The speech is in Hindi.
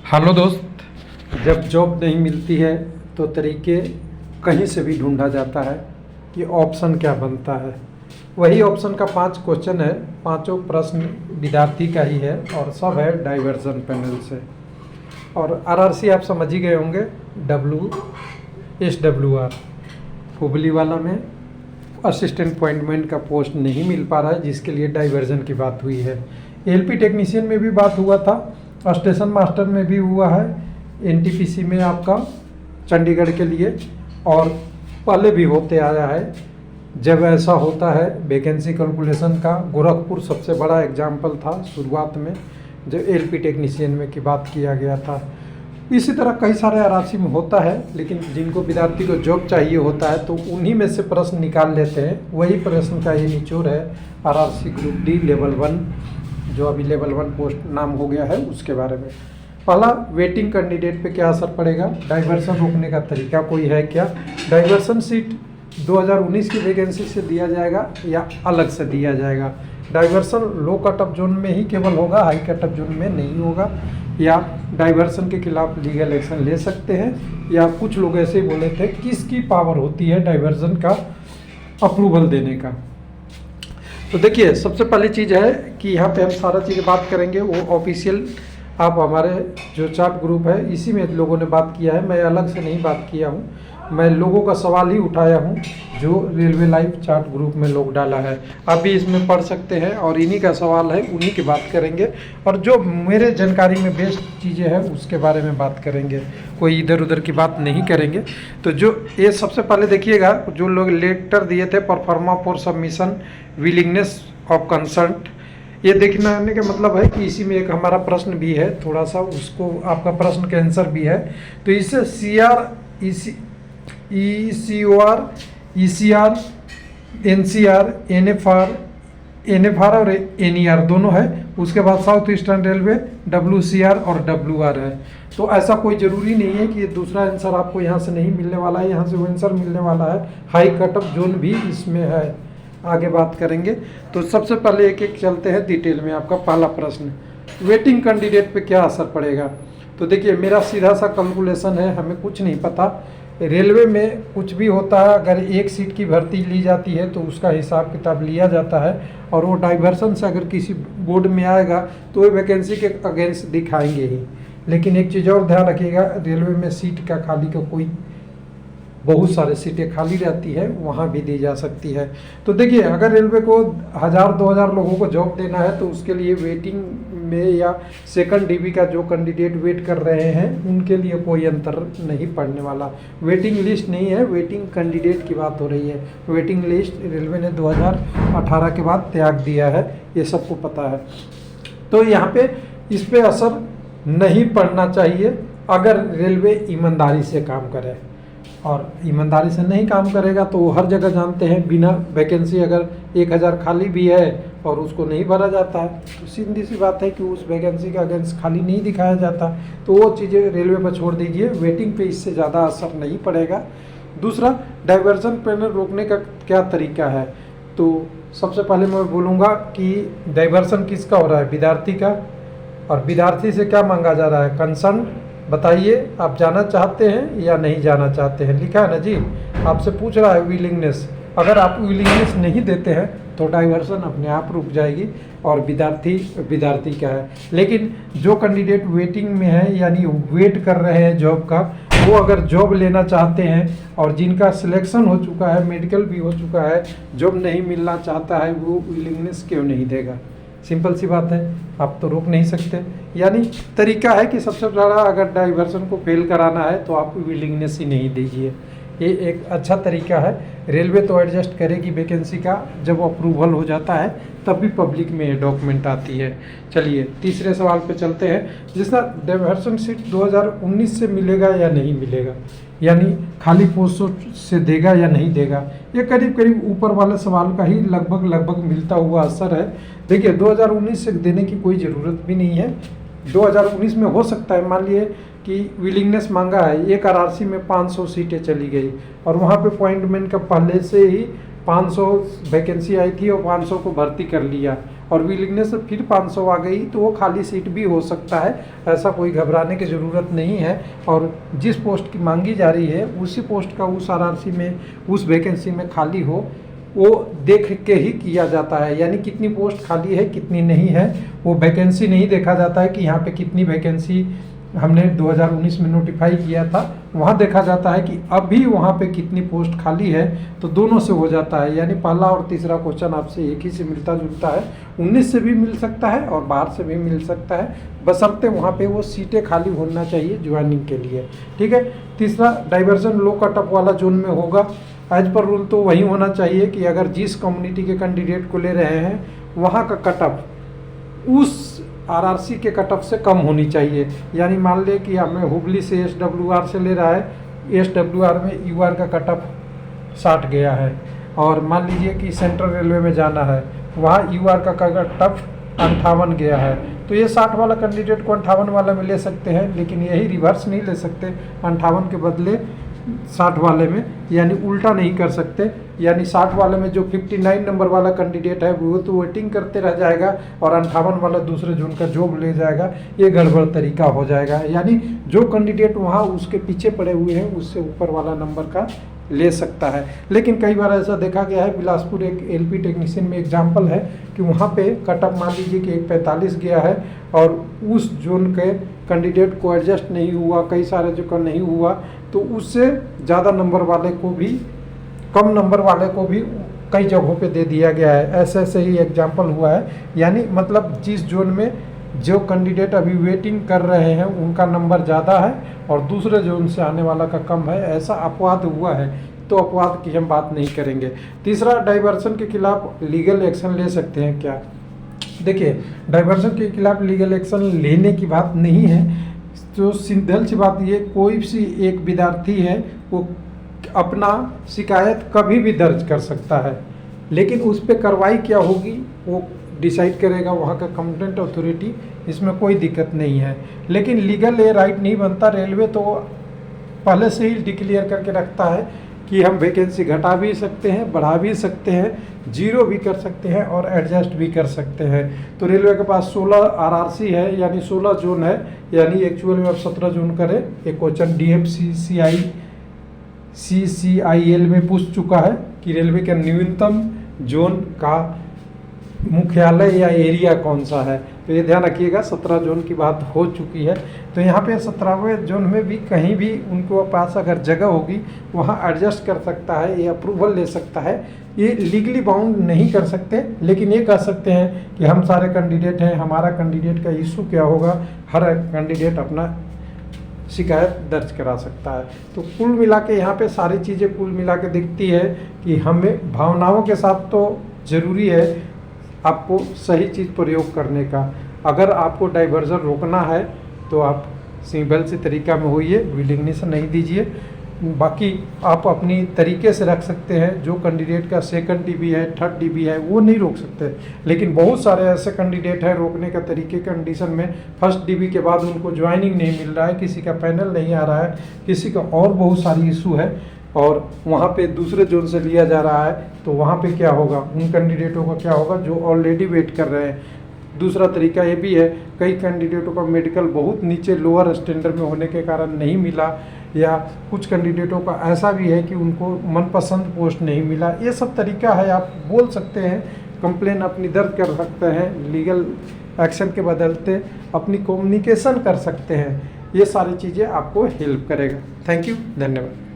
हेलो दोस्त। जब जॉब नहीं मिलती है तो तरीके कहीं से भी ढूंढा जाता है कि ऑप्शन क्या बनता है। वही ऑप्शन का 5 क्वेश्चन है, पांचों प्रश्न विद्यार्थी का ही है और सब है डाइवर्जन पैनल से। और आरआरसी आप समझ ही गए होंगे, SWR हुबली वाला में असिस्टेंट अपॉइंटमेंट का पोस्ट नहीं मिल पा रहा है, जिसके लिए डाइवर्जन की बात हुई है। एलपी टेक्नीशियन में भी बात हुआ था, स्टेशन मास्टर में भी हुआ है, एनटीपीसी में आपका चंडीगढ़ के लिए, और पहले भी होते आया है। जब ऐसा होता है वैकेंसी कैलकुलेशन का, गोरखपुर सबसे बड़ा एग्जाम्पल था शुरुआत में जब एलपी टेक्नीशियन में की बात किया गया था। इसी तरह कई सारे आरआरसी में होता है, लेकिन जिनको विद्यार्थी को जॉब चाहिए होता है तो उन्हीं में से प्रश्न निकाल लेते हैं। वही प्रश्न का ये निचोड़ है आरआरसी ग्रुप डी लेवल 1, जो अभी लेवल 1 पोस्ट नाम हो गया है, उसके बारे में। पहला, वेटिंग कैंडिडेट पे क्या असर पड़ेगा, डाइवर्सन रोकने का तरीका कोई है क्या, डाइवर्सन सीट 2019 की वैकेंसी से दिया जाएगा या अलग से दिया जाएगा, डाइवर्सन लो कट ऑफ जोन में ही केवल होगा, हाई कट ऑफ जोन में नहीं होगा, या डाइवर्सन के खिलाफ लीगल एक्शन ले सकते हैं, या कुछ लोग ऐसे ही बोले थे किसकी पावर होती है डाइवर्सन का अप्रूवल देने का। तो देखिए, सबसे पहली चीज़ है कि यहाँ पे हम सारा चीज़ बात करेंगे वो ऑफिशियल, आप हमारे जो चैट ग्रुप है इसी में लोगों ने बात किया है, मैं अलग से नहीं बात किया हूँ, मैं लोगों का सवाल ही उठाया हूँ जो रेलवे लाइव चैट ग्रुप में लोग डाला है। आप भी इसमें पढ़ सकते हैं और इन्हीं का सवाल है, उन्हीं की बात करेंगे, और जो मेरे जानकारी में बेस्ट चीज़ें हैं उसके बारे में बात करेंगे, कोई इधर उधर की बात नहीं करेंगे। तो जो ये सबसे पहले देखिएगा, जो लोग लेटर दिए थे pro forma for submission willingness of concert, ये देखने का मतलब है कि इसी में एक हमारा प्रश्न भी है, थोड़ा सा उसको आपका प्रश्न का आंसर भी है। तो इससे CR, ECOR, ECR, NCR, NFR और NER दोनों है। उसके बाद साउथ ईस्टर्न रेलवे WCR और WR है। तो ऐसा कोई ज़रूरी नहीं है कि दूसरा आंसर आपको यहाँ से नहीं मिलने वाला है, यहाँ से वो आंसर मिलने वाला है। हाई कट ऑफ जोन भी इसमें है, आगे बात करेंगे। तो सबसे पहले एक एक चलते हैं डिटेल में। आपका पहला प्रश्न, वेटिंग कैंडिडेट पे क्या असर पड़ेगा। तो देखिए, मेरा सीधा सा कैलकुलेशन है, हमें कुछ नहीं पता, रेलवे में कुछ भी होता है, अगर एक सीट की भर्ती ली जाती है तो उसका हिसाब किताब लिया जाता है, और वो डाइवर्सन से अगर किसी बोर्ड में आएगा तो वो वैकेंसी के अगेंस्ट दिखाएंगे ही। लेकिन एक चीज़ और ध्यान रखिएगा, रेलवे में सीट का खाली का कोई, बहुत सारे सीटें खाली रहती है, वहाँ भी दी जा सकती है। तो देखिए, अगर रेलवे को 1000-2000 लोगों को जॉब देना है तो उसके लिए वेटिंग में या सेकंड डीबी का जो कैंडिडेट वेट कर रहे हैं उनके लिए कोई अंतर नहीं पड़ने वाला। वेटिंग लिस्ट नहीं है, वेटिंग कैंडिडेट की बात हो रही है। वेटिंग लिस्ट रेलवे ने 2018 के बाद त्याग दिया है, ये सबको पता है। तो यहाँ पे इस पर असर नहीं पड़ना चाहिए अगर रेलवे ईमानदारी से काम करे, और ईमानदारी से नहीं काम करेगा तो वो हर जगह जानते हैं, बिना वैकेंसी अगर 1000 खाली भी है और उसको नहीं भरा जाता है तो सीधी सी बात है कि उस वैकेंसी का अगेंस्ट खाली नहीं दिखाया जाता। तो वो चीज़ें रेलवे पर छोड़ दीजिए, वेटिंग पे इससे ज़्यादा असर नहीं पड़ेगा। दूसरा, डाइवर्जन पैनल रोकने का क्या तरीका है। तो सबसे पहले मैं बोलूँगा कि डाइवर्सन किसका हो रहा है, विद्यार्थी का, और विद्यार्थी से क्या मांगा जा रहा है, कंसर्न बताइए, आप जाना चाहते हैं या नहीं जाना चाहते हैं, लिखा है ना जी। आपसे पूछ रहा है विलिंगनेस, अगर आप विलिंगनेस नहीं देते हैं तो डाइवर्सन अपने आप रुक जाएगी और विद्यार्थी का है। लेकिन जो कैंडिडेट वेटिंग में है, यानी वेट कर रहे हैं जॉब का, वो अगर जॉब लेना चाहते हैं और जिनका सिलेक्शन हो चुका है, मेडिकल भी हो चुका है, जॉब नहीं मिलना चाहता है, वो विलिंगनेस क्यों नहीं देगा। सिंपल सी बात है, आप तो रोक नहीं सकते। यानी तरीका है कि सबसे बड़ा, अगर डाइवर्सन को फेल कराना है तो आप विलिंगनेस ही नहीं दीजिए, ये एक अच्छा तरीका है। रेलवे तो एडजस्ट करेगी वैकेंसी का, जब अप्रूवल हो जाता है तब भी पब्लिक में डॉक्यूमेंट आती है। चलिए तीसरे सवाल पे चलते हैं, जिसका डाइवर्सन सीट 2019 से मिलेगा या नहीं मिलेगा, यानी खाली पोस्टों से देगा या नहीं देगा। ये करीब करीब ऊपर वाले सवाल का ही लगभग मिलता हुआ असर है। देखिए, 2019 से देने की कोई ज़रूरत भी नहीं है। 2019 में हो सकता है, मान लिए कि विलिंगनेस मांगा है, एक आरआरसी में 500 सीटें चली गई और वहाँ पे अपॉइंटमेंट का पहले से ही 500 वैकेंसी आई थी और 500 को भर्ती कर लिया, और विलिंगनेस फिर 500 आ गई तो वो खाली सीट भी हो सकता है, ऐसा कोई घबराने की ज़रूरत नहीं है। और जिस पोस्ट की मांगी जा रही है उसी पोस्ट का उस आरआरसी में, उस वैकेंसी में खाली हो, वो देख के ही किया जाता है। यानी कितनी पोस्ट खाली है कितनी नहीं है, वो वैकेंसी नहीं देखा जाता है कि यहाँ पे कितनी वैकेंसी हमने 2019 में नोटिफाई किया था, वहाँ देखा जाता है कि अभी वहाँ पे कितनी पोस्ट खाली है। तो दोनों से हो जाता है, यानी पहला और तीसरा क्वेश्चन आपसे एक ही से मिलता जुलता है। 19 से भी मिल सकता है और बाहर से भी मिल सकता है, बशर्ते वहाँ पे वो सीटें खाली होना चाहिए ज्वाइनिंग के लिए। ठीक है। तीसरा, डाइवर्जन लो कट ऑफ वाला जोन में होगा। एज पर रूल तो वही होना चाहिए कि अगर जिस कम्युनिटी के कैंडिडेट को ले रहे हैं वहाँ का कट ऑफ उस आरआरसी के कट ऑफ से कम होनी चाहिए। यानी मान ले कि हमें हुबली से एसडब्ल्यूआर से ले रहा है, एसडब्ल्यूआर में यूआर का कट ऑफ 60 गया है, और मान लीजिए कि सेंट्रल रेलवे में जाना है, वहाँ यूआर का कट ऑफ 58 गया है, तो ये 60 वाला कैंडिडेट को 58 वाला में ले सकते हैं, लेकिन यही रिवर्स नहीं ले सकते 58 के बदले 60 वाले में, यानी उल्टा नहीं कर सकते। यानी 60 वाले में जो 59 नंबर वाला कैंडिडेट है वो तो वेटिंग करते रह जाएगा और 58 वाला दूसरे जोन का जॉब ले जाएगा, ये गड़बड़ तरीका हो जाएगा। यानी जो कैंडिडेट वहाँ उसके पीछे पड़े हुए हैं उससे ऊपर वाला नंबर का ले सकता है। लेकिन कई बार ऐसा देखा गया है, बिलासपुर एक एलपी टेक्नीशियन में एग्जाम्पल है कि वहाँ पे कट ऑफ मान लीजिए कि 145 गया है और उस जोन के कैंडिडेट को एडजस्ट नहीं हुआ, कई सारे जो का नहीं हुआ, तो उससे ज़्यादा नंबर वाले को भी, कम नंबर वाले को भी कई जगहों पे दे दिया गया है। ऐसे ऐसे ही एग्जाम्पल हुआ है। यानी मतलब जिस जोन में जो कैंडिडेट अभी वेटिंग कर रहे हैं उनका नंबर ज़्यादा है और दूसरे जोन से आने वाला का कम है, ऐसा अपवाद हुआ है, तो अपवाद की हम बात नहीं करेंगे। तीसरा, डाइवर्सन के खिलाफ लीगल एक्शन ले सकते हैं क्या? देखिए, डाइवर्सन के खिलाफ लीगल एक्शन लेने की बात नहीं है, तो सिंपल सी बात ये, कोई सी एक विद्यार्थी है वो अपना शिकायत कभी भी दर्ज कर सकता है, लेकिन उस पर कार्रवाई क्या होगी वो डिसाइड करेगा वहाँ का कंप्टेंट अथॉरिटी, इसमें कोई दिक्कत नहीं है। लेकिन लीगल ये राइट नहीं बनता, रेलवे तो पहले से ही डिक्लेयर करके रखता है कि हम वैकेंसी घटा भी सकते हैं, बढ़ा भी सकते हैं, जीरो भी कर सकते हैं और एडजस्ट भी कर सकते हैं। तो रेलवे के पास 16 आरआरसी है, यानी 16 जोन है, यानी एक्चुअल में अब 17 जोन करें। एक क्वेश्चन CCIL में पूछ चुका है कि रेलवे के न्यूनतम जोन का मुख्यालय या एरिया कौन सा है, तो ये ध्यान रखिएगा। 17 जोन की बात हो चुकी है, तो यहाँ पे 17वें जोन में भी कहीं भी उनको पास अगर जगह होगी वहाँ एडजस्ट कर सकता है, ये अप्रूवल ले सकता है। ये लीगली बाउंड नहीं कर सकते, लेकिन ये कह सकते हैं कि हम सारे कैंडिडेट हैं, हमारा कैंडिडेट का इशू क्या होगा, हर कैंडिडेट अपना शिकायत दर्ज करा सकता है। तो कुल मिला के यहाँ पे सारी चीज़ें कुल मिला के दिखती है कि हमें भावनाओं के साथ तो ज़रूरी है आपको सही चीज़ प्रयोग करने का। अगर आपको डाइवर्जन रोकना है तो आप सिंपल से तरीका में होइए, विलिंगनेस नहीं दीजिए। बाकी आप अपनी तरीके से रख सकते हैं। जो कैंडिडेट का सेकंड डीबी है, थर्ड डीबी है, वो नहीं रोक सकते, लेकिन बहुत सारे ऐसे कैंडिडेट हैं रोकने का तरीके कंडीशन में फर्स्ट डीबी के बाद उनको ज्वाइनिंग नहीं मिल रहा है, किसी का पैनल नहीं आ रहा है, किसी का और बहुत सारी इशू है और वहाँ पे दूसरे जोन से लिया जा रहा है, तो वहाँ पे क्या होगा, उन कैंडिडेटों का क्या होगा जो ऑलरेडी वेट कर रहे हैं। दूसरा तरीका ये भी है, कई कैंडिडेटों का मेडिकल बहुत नीचे लोअर स्टैंडर्ड में होने के कारण नहीं मिला, या कुछ कैंडिडेटों का ऐसा भी है कि उनको मनपसंद पोस्ट नहीं मिला। ये सब तरीका है, आप बोल सकते हैं, कंप्लेन अपनी दर्ज कर सकते हैं, लीगल एक्शन के बदलते अपनी कम्युनिकेशन कर सकते हैं। ये सारी चीज़ें आपको हेल्प करेगा। थैंक यू, धन्यवाद।